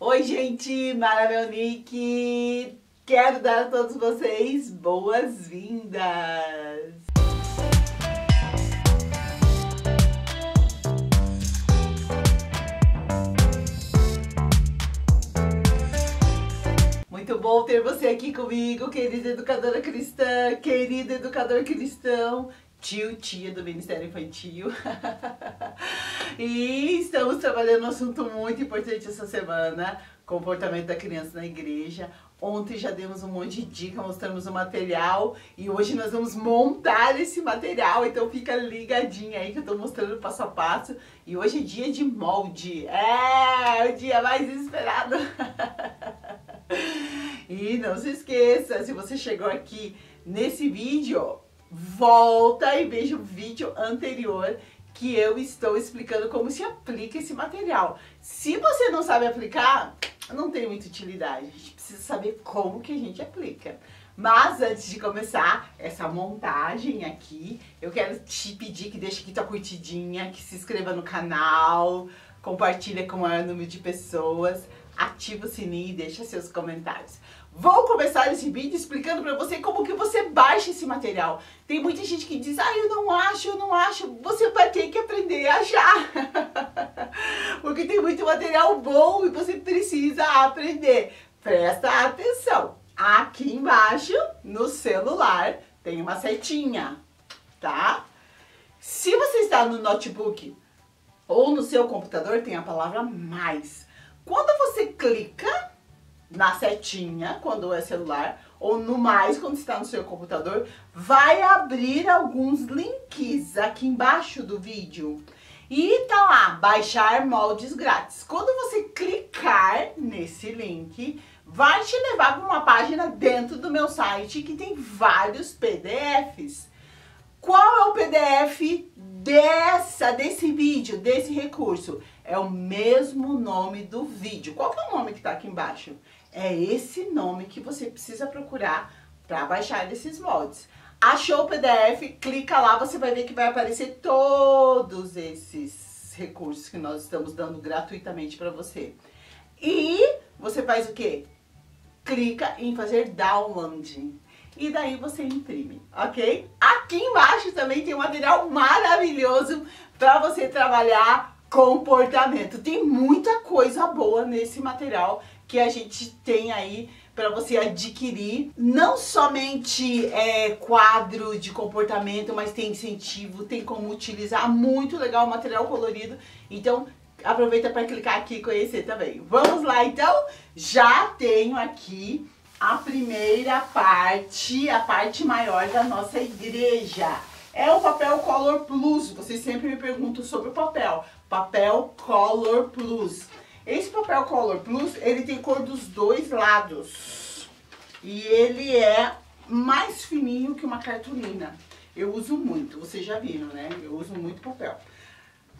Oi, gente, Mara Melnick! Quero dar a todos vocês boas-vindas! Muito bom ter você aqui comigo, querida educadora cristã, querido educador cristão, tio, tia do Ministério Infantil. E estamos trabalhando um assunto muito importante essa semana, comportamento da criança na igreja. Ontem já demos um monte de dica, mostramos o material e hoje nós vamos montar esse material, então fica ligadinha aí que eu tô mostrando passo a passo. E hoje é dia de molde, é o dia mais esperado. E não se esqueça, se você chegou aqui nesse vídeo, volta e veja o vídeo anterior que eu estou explicando como se aplica esse material. Se você não sabe aplicar, não tem muita utilidade. A gente precisa saber como que a gente aplica. Mas antes de começar essa montagem aqui, eu quero te pedir que deixe aqui tua curtidinha, que se inscreva no canal, compartilha com o maior número de pessoas, ativa o sininho e deixa seus comentários. Vou começar esse vídeo explicando pra você como que você baixa esse material. Tem muita gente que diz, eu não acho. Você vai ter que aprender a achar. Porque tem muito material bom e você precisa aprender. Presta atenção. Aqui embaixo, no celular, tem uma setinha, tá? Se você está no notebook ou no seu computador, tem a palavra mais. Quando você clica na setinha, quando é celular, ou no mais, quando está no seu computador, vai abrir alguns links aqui embaixo do vídeo. E tá lá, baixar moldes grátis. Quando você clicar nesse link, vai te levar para uma página dentro do meu site que tem vários PDFs. Qual é o PDF desse vídeo, desse recurso? É o mesmo nome do vídeo. Qual que é o nome que tá aqui embaixo? É esse nome que você precisa procurar para baixar esses moldes. Achou o PDF? Clica lá, você vai ver que vai aparecer todos esses recursos que nós estamos dando gratuitamente para você. E você faz o quê? Clica em fazer download. E daí você imprime, ok? Aqui embaixo também tem um material maravilhoso para você trabalhar comportamento. Tem muita coisa boa nesse material que a gente tem aí para você adquirir. Não somente quadro de comportamento, mas tem incentivo, tem como utilizar. Muito legal o material colorido. Então aproveita para clicar aqui e conhecer também. Vamos lá então? Já tenho aqui a primeira parte, a parte maior da nossa igreja. É o papel Color Plus. Vocês sempre me perguntam sobre o papel. Papel Color Plus. Esse papel Color Plus, ele tem cor dos dois lados. E ele é mais fininho que uma cartolina. Eu uso muito, vocês já viram, né? Eu uso muito papel.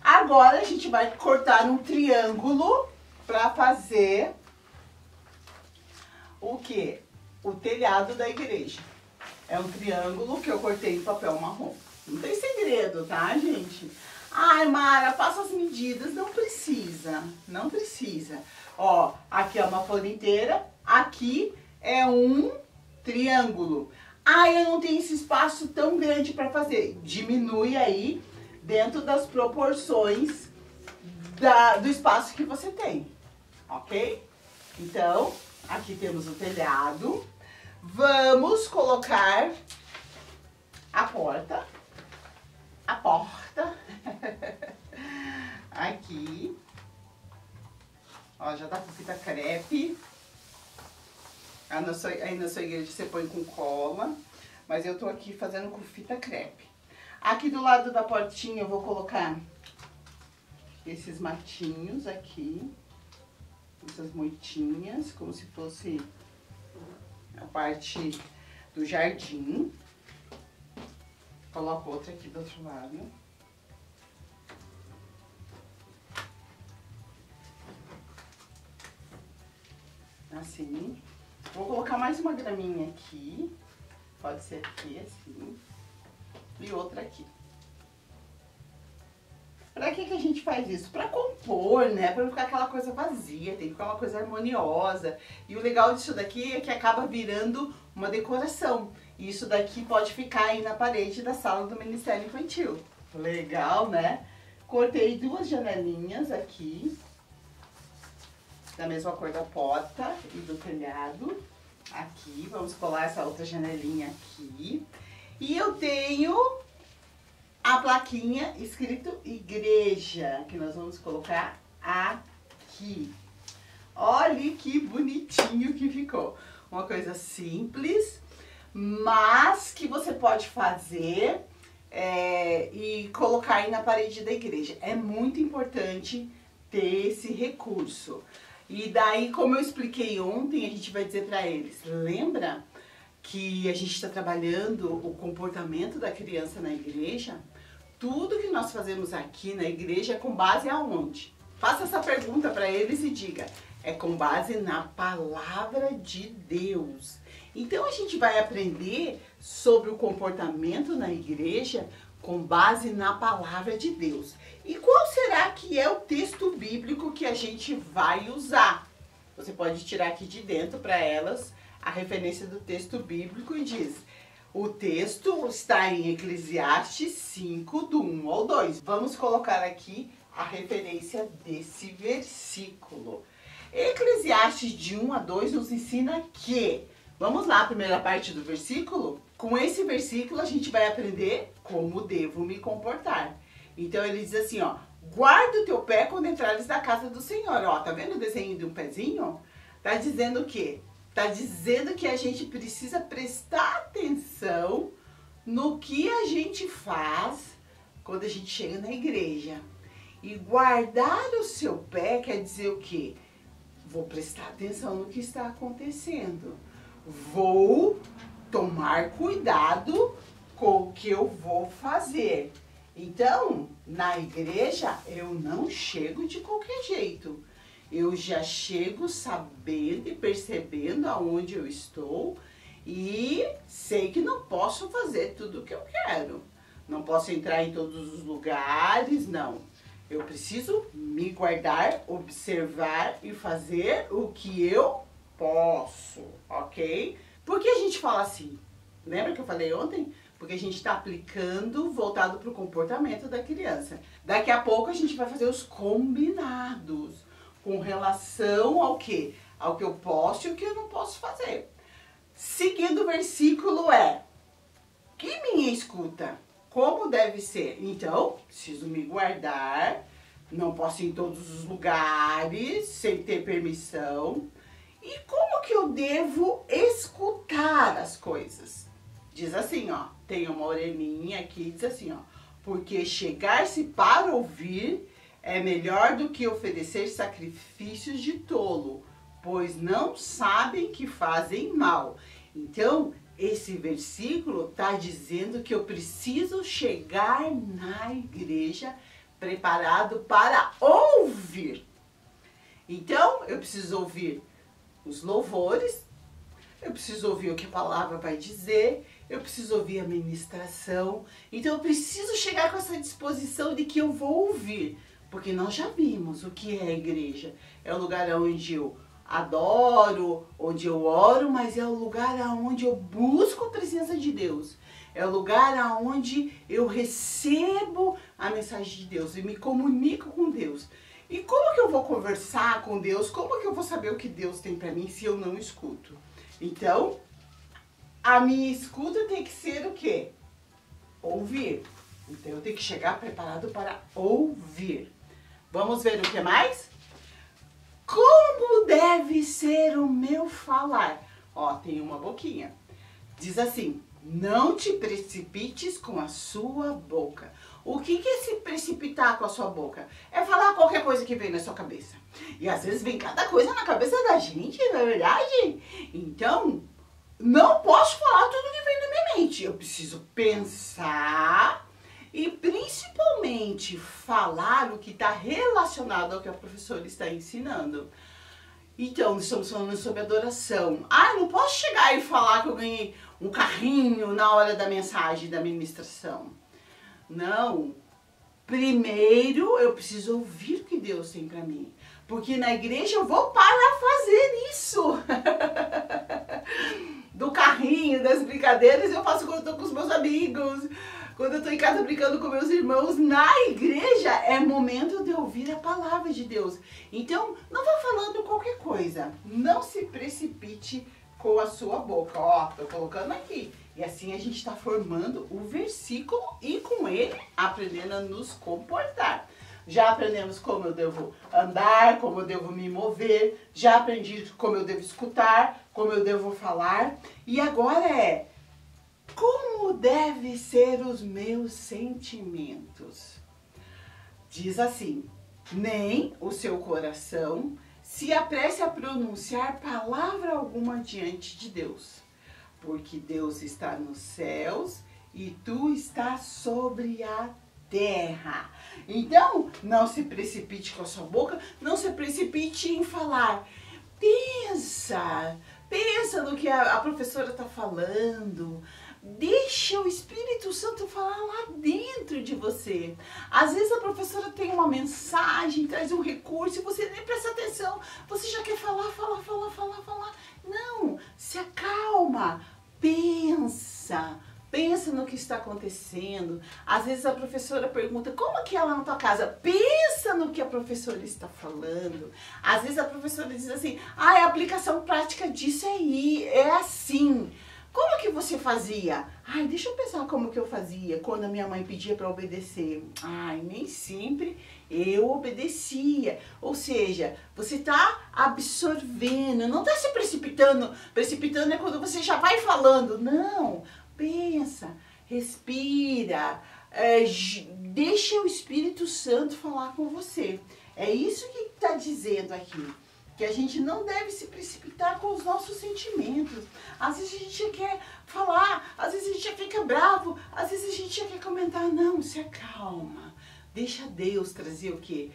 Agora a gente vai cortar um triângulo para fazer o quê? O telhado da igreja. É um triângulo que eu cortei em papel marrom. Não tem segredo, tá, gente? Ai, Mara, passa as medidas. Não precisa, não precisa. Ó, aqui é uma folha inteira, aqui é um triângulo. Eu não tenho esse espaço tão grande para fazer. Diminui aí dentro das proporções do espaço que você tem, ok? Então, aqui temos o telhado. Vamos colocar a porta. Aqui. Ó, já tá com fita crepe. Aí na sua igreja você põe com cola. Mas eu tô aqui fazendo com fita crepe. Aqui do lado da portinha eu vou colocar esses matinhos aqui. Essas moitinhas, como se fosse a parte do jardim. Coloco outra aqui do outro lado. Assim. Vou colocar mais uma graminha aqui. Pode ser aqui, assim. E outra aqui. Pra que a gente faz isso? Pra compor, né? Pra não ficar aquela coisa vazia, tem que ficar uma coisa harmoniosa. E o legal disso daqui é que acaba virando uma decoração. E isso daqui pode ficar aí na parede da sala do Ministério Infantil. Legal, né? Cortei 2 janelinhas aqui, da mesma cor da porta e do telhado. Aqui, vamos colar essa outra janelinha aqui. E eu tenho a plaquinha escrito igreja, que nós vamos colocar aqui. Olha que bonitinho que ficou. Uma coisa simples, mas que você pode fazer e colocar aí na parede da igreja. É muito importante ter esse recurso. E daí, como eu expliquei ontem, a gente vai dizer para eles, lembra que a gente está trabalhando o comportamento da criança na igreja? Tudo que nós fazemos aqui na igreja é com base aonde? Faça essa pergunta para eles e diga, é com base na palavra de Deus. Então a gente vai aprender sobre o comportamento na igreja com base na palavra de Deus. E qual será que é o texto bíblico que a gente vai usar? Você pode tirar aqui de dentro para elas a referência do texto bíblico e diz, o texto está em Eclesiastes 5, do 1 ao 2. Vamos colocar aqui a referência desse versículo. Eclesiastes de 1 a 2 nos ensina que, vamos lá, a primeira parte do versículo? Com esse versículo a gente vai aprender como devo me comportar. Então ele diz assim, ó, guarda o teu pé quando entrares na casa do Senhor. Ó, tá vendo o desenho de um pezinho? Tá dizendo o quê? Tá dizendo que a gente precisa prestar atenção no que a gente faz quando a gente chega na igreja. E guardar o seu pé quer dizer o quê? Vou prestar atenção no que está acontecendo. Vou tomar cuidado com o que eu vou fazer. Então, na igreja, eu não chego de qualquer jeito. Eu já chego sabendo e percebendo aonde eu estou e sei que não posso fazer tudo o que eu quero. Não posso entrar em todos os lugares, não. Eu preciso me guardar, observar e fazer o que eu posso, ok? Por que a gente fala assim? Lembra que eu falei ontem? Porque a gente está aplicando voltado para o comportamento da criança. Daqui a pouco a gente vai fazer os combinados com relação ao quê? Ao que eu posso e o que eu não posso fazer. Seguindo o versículo é, que minha escuta, como deve ser? Então, preciso me guardar, não posso ir em todos os lugares sem ter permissão. E como que eu devo escutar as coisas? Diz assim, ó, tem uma orelhinha aqui, diz assim, ó, porque chegar-se para ouvir é melhor do que oferecer sacrifícios de tolo, pois não sabem que fazem mal. Então, esse versículo está dizendo que eu preciso chegar na igreja preparado para ouvir. Então, eu preciso ouvir os louvores, eu preciso ouvir o que a palavra vai dizer, eu preciso ouvir a ministração. Então, eu preciso chegar com essa disposição de que eu vou ouvir. Porque nós já vimos o que é a igreja. É o lugar onde eu adoro, onde eu oro, mas é o lugar onde eu busco a presença de Deus. É o lugar onde eu recebo a mensagem de Deus e me comunico com Deus. E como que eu vou conversar com Deus? Como que eu vou saber o que Deus tem para mim se eu não escuto? Então, a minha escuta tem que ser o quê? Ouvir. Então, eu tenho que chegar preparado para ouvir. Vamos ver o que mais? Como deve ser o meu falar? Ó, tem uma boquinha. Diz assim, não te precipites com a sua boca. O que é se precipitar com a sua boca? É falar qualquer coisa que vem na sua cabeça. E às vezes vem cada coisa na cabeça da gente, não é verdade? Então, não posso falar tudo que vem na minha mente. Eu preciso pensar e principalmente falar o que está relacionado ao que a professora está ensinando. Então, estamos falando sobre adoração. Ah, eu não posso chegar e falar que eu ganhei um carrinho na hora da mensagem, da ministração. Não. Primeiro eu preciso ouvir o que Deus tem para mim. Porque na igreja eu vou para fazer isso. Do carrinho, das brincadeiras, eu faço quando eu tô com os meus amigos. Quando eu tô em casa brincando com meus irmãos. Na igreja é momento de ouvir a palavra de Deus. Então, não vá falando qualquer coisa. Não se precipite com a sua boca. Ó, tô colocando aqui. E assim a gente está formando o versículo e com ele aprendendo a nos comportar. Já aprendemos como eu devo andar, como eu devo me mover. Já aprendi como eu devo escutar, como eu devo falar. E agora é, como devem ser os meus sentimentos? Diz assim, nem o seu coração se apresse a pronunciar palavra alguma diante de Deus. Porque Deus está nos céus e tu estás sobre a terra. Então, não se precipite com a sua boca, não se precipite em falar. Pensa no que a professora está falando. Deixa o Espírito Santo falar lá dentro de você. Às vezes a professora tem uma mensagem, traz um recurso e você nem presta atenção. Você já quer falar. Não, se acalma, pensa no que está acontecendo. Às vezes a professora pergunta, como que é lá na tua casa? Pensa no que a professora está falando. Às vezes a professora diz assim, a aplicação prática disso aí, é assim. Como que você fazia? Deixa eu pensar como que eu fazia quando a minha mãe pedia para obedecer. Nem sempre eu obedecia. Ou seja, você está absorvendo, não está se precipitando. Precipitando é quando você já vai falando. Não, pensa, respira, deixa o Espírito Santo falar com você. É isso que está dizendo aqui. Que a gente não deve se precipitar com os nossos sentimentos. Às vezes a gente quer falar, às vezes a gente já fica bravo, às vezes a gente já quer comentar. Não, se acalma. Deixa Deus trazer o quê?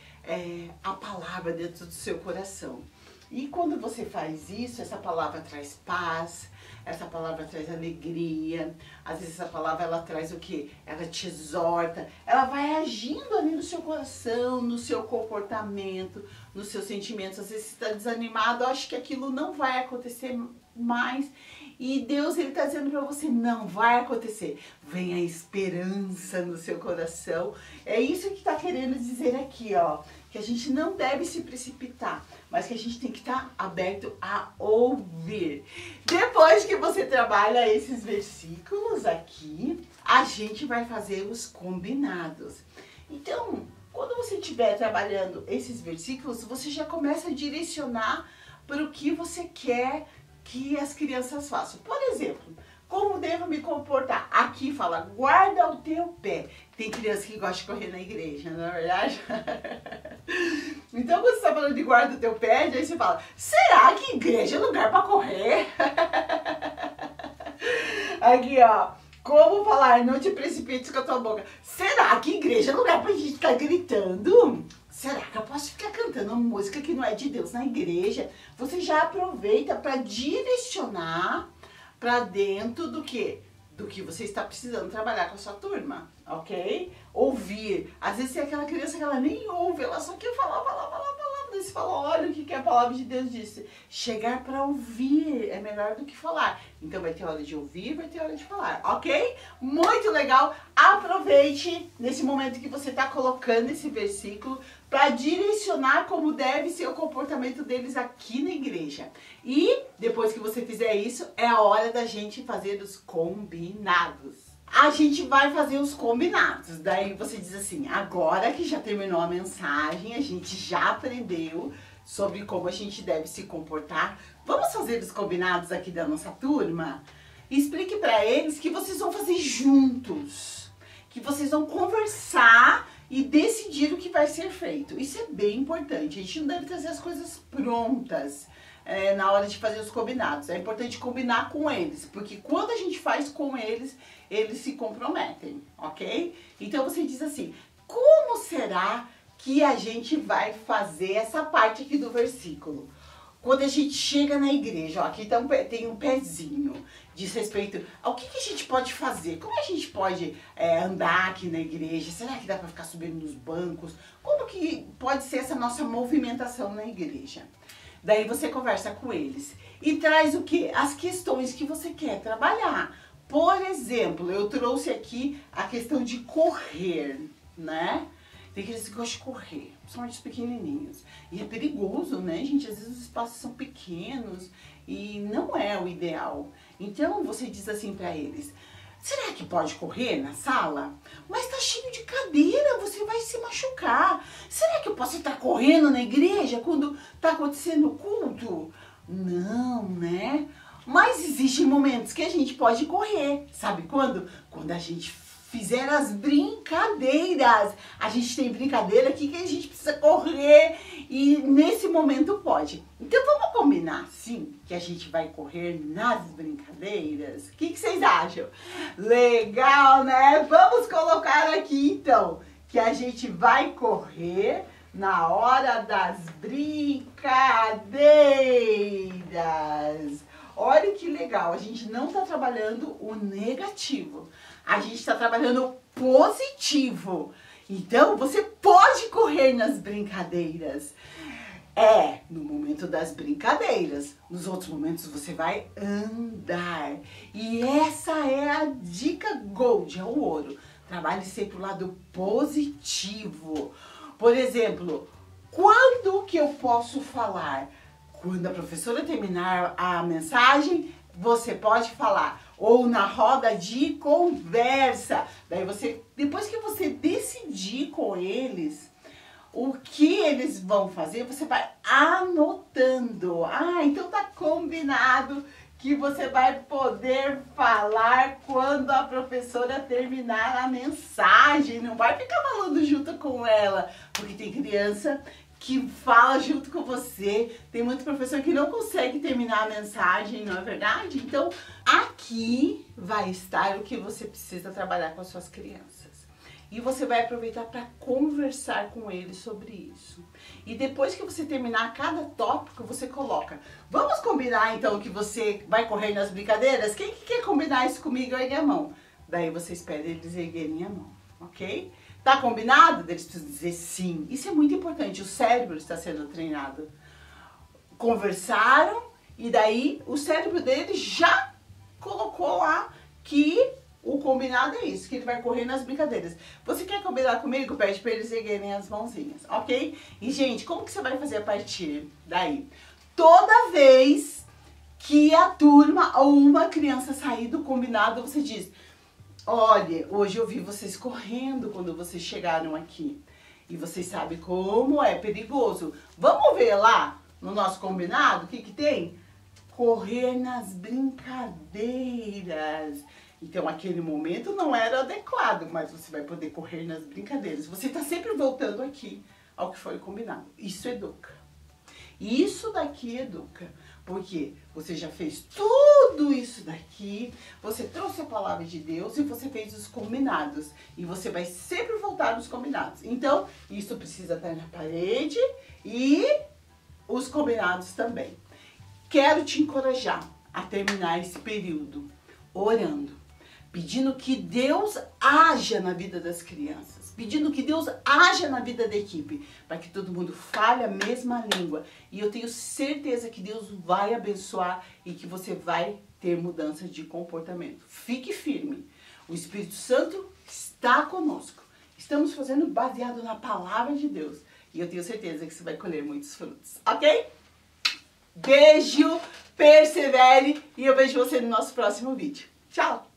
A palavra dentro do seu coração. E quando você faz isso, essa palavra traz paz, essa palavra traz alegria, às vezes essa palavra ela traz o quê? Ela te exorta, ela vai agindo ali no seu coração, no seu comportamento, nos seus sentimentos. Às vezes você está desanimado, acha que aquilo não vai acontecer mais. E Deus, Ele está dizendo para você, não vai acontecer. Vem a esperança no seu coração. É isso que está querendo dizer aqui, ó. Que a gente não deve se precipitar, mas que a gente tem que estar aberto a ouvir. Depois que você trabalha esses versículos aqui, a gente vai fazer os combinados. Então, quando você estiver trabalhando esses versículos, você já começa a direcionar para o que você quer que as crianças façam. Por exemplo, como devo me comportar? Aqui fala, guarda o teu pé. Tem criança que gosta de correr na igreja, não é verdade? Então, quando você está falando de guarda o teu pé, aí você fala, será que igreja é lugar para correr? Aqui, ó. Como falar, não te precipites com a tua boca. Será que igreja é lugar pra gente ficar gritando? Será que eu posso ficar cantando música que não é de Deus na igreja? Você já aproveita para direcionar para dentro do quê? Do que você está precisando trabalhar com a sua turma, ok? Ouvir. Às vezes é aquela criança que ela nem ouve, ela só quer falar. Daí você fala, olha o que a palavra de Deus disse. Chegar para ouvir é melhor do que falar. Então vai ter hora de ouvir, vai ter hora de falar, ok? Muito legal. Aproveite nesse momento que você está colocando esse versículo para direcionar como deve ser o comportamento deles aqui na igreja. E depois que você fizer isso, é a hora da gente fazer os combinados. A gente vai fazer os combinados. Daí você diz assim, agora que já terminou a mensagem, a gente já aprendeu sobre como a gente deve se comportar. Vamos fazer os combinados aqui da nossa turma? Explique para eles que vocês vão fazer juntos, que vocês vão conversar e decidir o que vai ser feito. Isso é bem importante. A gente não deve trazer as coisas prontas na hora de fazer os combinados. É importante combinar com eles, porque quando a gente faz com eles, eles se comprometem, ok? Então você diz assim, como será que a gente vai fazer essa parte aqui do versículo? quando a gente chega na igreja, ó, aqui tem um pezinho, diz respeito ao que a gente pode fazer, como a gente pode andar aqui na igreja, será que dá para ficar subindo nos bancos, como que pode ser essa nossa movimentação na igreja. Daí você conversa com eles e traz o quê? As questões que você quer trabalhar. Por exemplo, eu trouxe aqui a questão de correr, né? Tem aqueles que gostam de correr, principalmente os pequenininhos. E é perigoso, né, gente? Às vezes os espaços são pequenos e não é o ideal. Então você diz assim pra eles: será que pode correr na sala? Mas tá cheio de cadeira, você vai se machucar. Será que eu posso estar correndo na igreja quando tá acontecendo o culto? Não, né? Mas existem momentos que a gente pode correr. Sabe quando? Quando a gente fizer as brincadeiras. A gente tem brincadeira aqui que a gente precisa correr e nesse momento pode. Então vamos combinar sim que a gente vai correr nas brincadeiras? O que vocês acham? Legal, né? Vamos colocar aqui então que a gente vai correr na hora das brincadeiras. Olha que legal, a gente não está trabalhando o negativo, a gente está trabalhando o positivo. Então, você pode correr nas brincadeiras. No momento das brincadeiras. Nos outros momentos, você vai andar. E essa é a dica Gold, é o ouro. Trabalhe sempre o lado positivo. Por exemplo, quando que eu posso falar? Quando a professora terminar a mensagem, você pode falar. Ou na roda de conversa. Daí você, depois que você decidir com eles o que eles vão fazer, você vai anotando. Então tá combinado que você vai poder falar quando a professora terminar a mensagem. Não vai ficar falando junto com ela, porque tem criança que fala junto com você. Tem muito professor que não consegue terminar a mensagem, não é verdade? Então, aqui vai estar o que você precisa trabalhar com as suas crianças. E você vai aproveitar para conversar com eles sobre isso. E depois que você terminar cada tópico, você coloca. Vamos combinar então que você vai correr nas brincadeiras? Quem que quer combinar isso comigo? Ergue a mão. Daí você espera eles erguerem a mão, ok? Tá combinado? Eles precisam dizer sim. Isso é muito importante. O cérebro está sendo treinado. Conversaram e daí o cérebro deles já colocou lá que o combinado é isso, que ele vai correr nas brincadeiras. Você quer combinar comigo? Pede para eles erguerem as mãozinhas, ok? E, gente, como que você vai fazer a partir daí? Toda vez que a turma ou uma criança sair do combinado, você diz: olha, hoje eu vi vocês correndo quando vocês chegaram aqui. E vocês sabem como é perigoso. Vamos ver lá no nosso combinado o que tem? Correr nas brincadeiras. Então aquele momento não era adequado, mas você vai poder correr nas brincadeiras. Você está sempre voltando aqui ao que foi combinado. Isso educa. Isso daqui educa. Porque você já fez tudo isso daqui, você trouxe a palavra de Deus e você fez os combinados. E você vai sempre voltar nos combinados. Então, isso precisa estar na parede e os combinados também. Quero te encorajar a terminar esse período orando, pedindo que Deus haja na vida das crianças, pedindo que Deus haja na vida da equipe, para que todo mundo fale a mesma língua. E eu tenho certeza que Deus vai abençoar e que você vai ter mudança de comportamento. Fique firme. O Espírito Santo está conosco. Estamos fazendo baseado na palavra de Deus. E eu tenho certeza que você vai colher muitos frutos, ok? Beijo, persevere e eu vejo você no nosso próximo vídeo. Tchau!